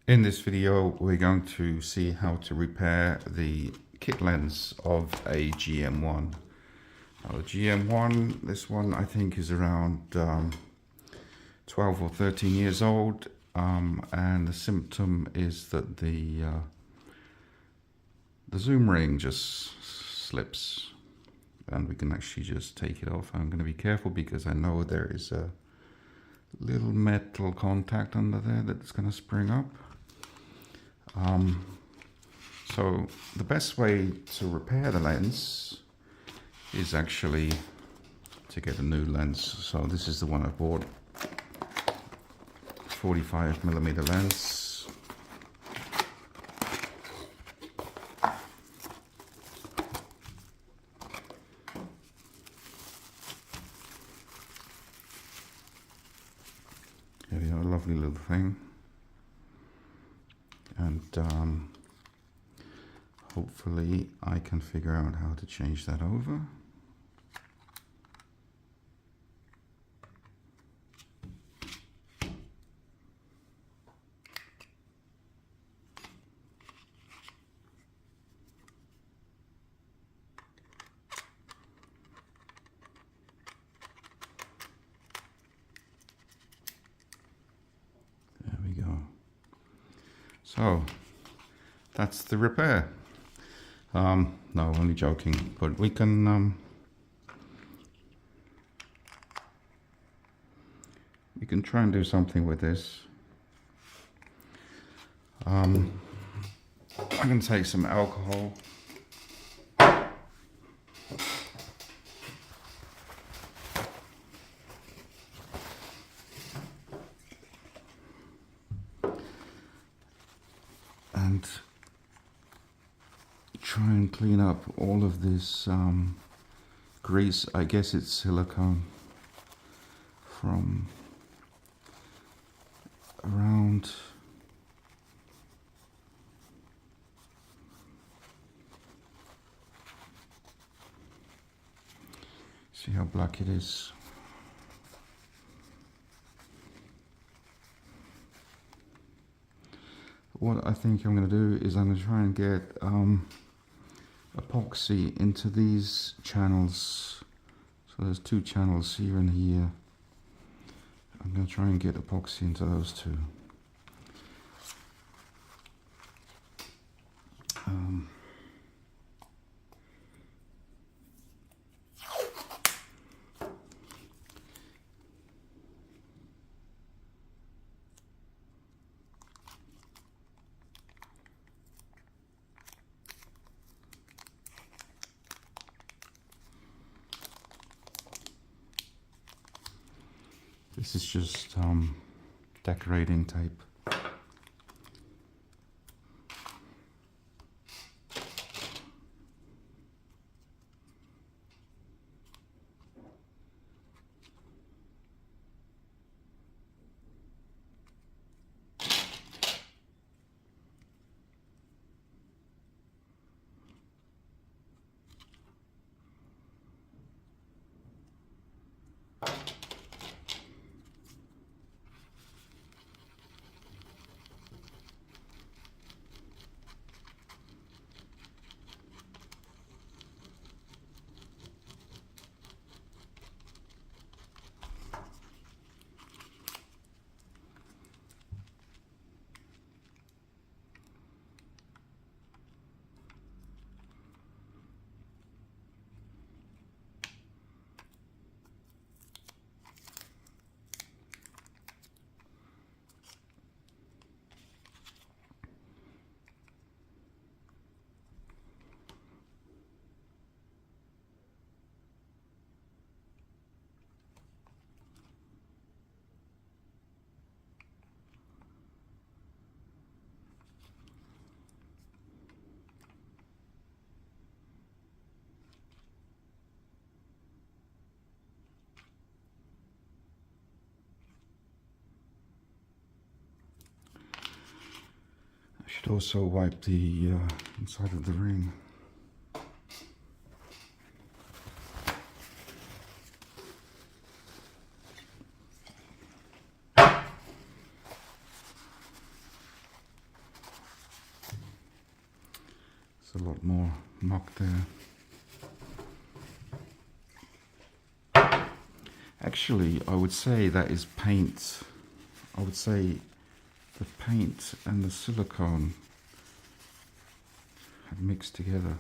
In this video, we're going to see how to repair the kit lens of a GM-1. Now, the GM-1, this one I think is around 12 or 13 years old, and the symptom is that the zoom ring just slips, and we can actually just take it off. I'm going to be careful because I know there is a little metal contact under there that's going to spring up. So the best way to repair the lens is actually to get a new lens. So this is the one I bought, 45mm lens. Here we have a lovely little thing. And hopefully I can figure out how to change that over. There we go. So that's the repair. No, only joking, but we can try and do something with this. I can take some alcohol. And try and clean up all of this grease. I guess it's silicone from around see how black it is. What I think I'm going to do is I'm going to try and get epoxy into these channels. So there's two channels here and here. I'm going to try and get epoxy into those two. This is just decorating tape. I should also wipe the inside of the ring. There's a lot more muck there. Actually, I would say that is paint. I would say the paint and the silicone have mixed together.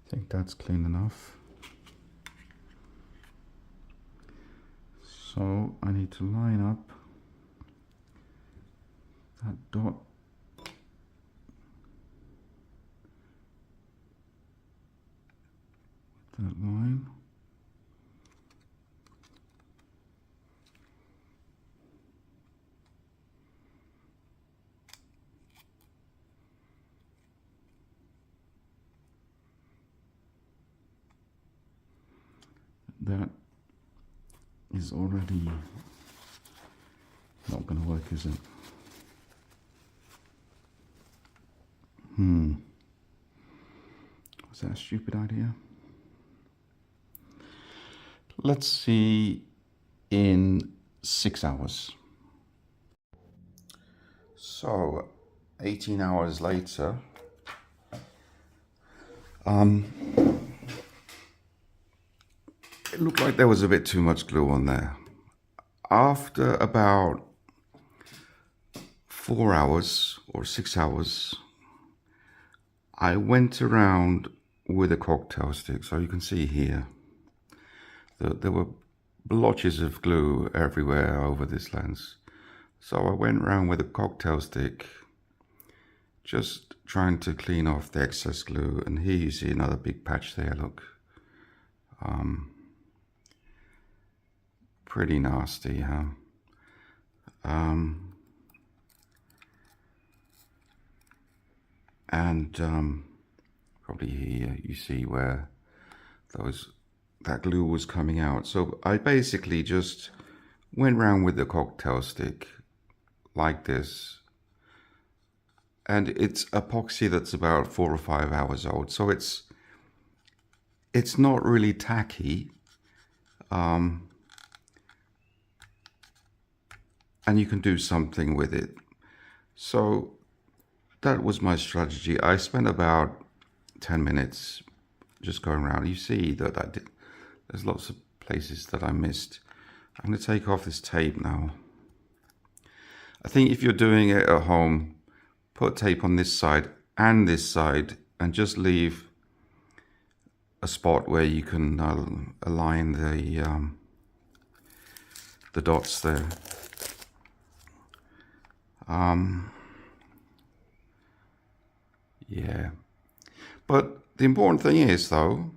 I think that's clean enough. So I need to line up that dot with that line. That is already not going to work, is it? Was that a stupid idea? Let's see in 6 hours. So 18 hours later, it looked like there was a bit too much glue on there. After about 4 hours or 6 hours, I went around with a cocktail stick. So you can see here that there were blotches of glue everywhere over this lens. So I went around with a cocktail stick, just trying to clean off the excess glue. And here you see another big patch there, look. Pretty nasty, huh? Probably here you see where that glue was coming out. So I basically just went around with the cocktail stick like this, and it's epoxy that's about 4 or 5 hours old, so it's not really tacky, and you can do something with it. So that was my strategy. I spent about 10 minutes just going around. You see that there's lots of places that I missed. I'm going to take off this tape now. I think if you're doing it at home, put tape on this side and and just leave a spot where you can align the dots there. Yeah, but the important thing is, though,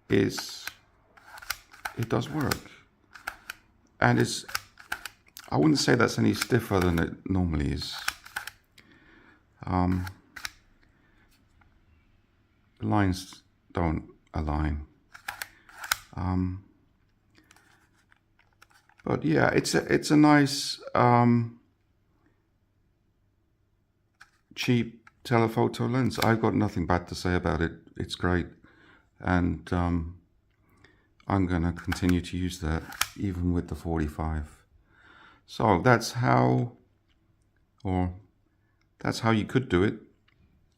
is it does work, and I wouldn't say that's any stiffer than it normally is. The lines don't align, but yeah, it's a nice cheap telephoto lens. I've got nothing bad to say about it. It's great, and I'm gonna continue to use that even with the 45. So that's how you could do it.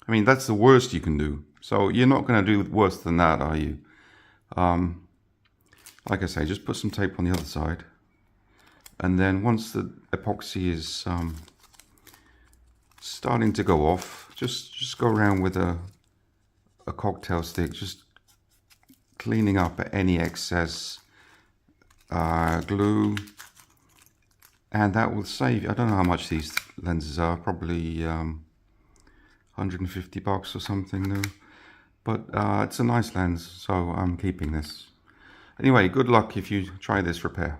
I mean, that's the worst you can do. So you're not gonna do worse than that, are you? Like I say, just put some tape on the other side, and then once the epoxy is starting to go off, just go around with a cocktail stick, just cleaning up any excess glue, and that will save you. I don't know how much these lenses are, probably 150 bucks or something new, but it's a nice lens, so I'm keeping this. Anyway, good luck if you try this repair.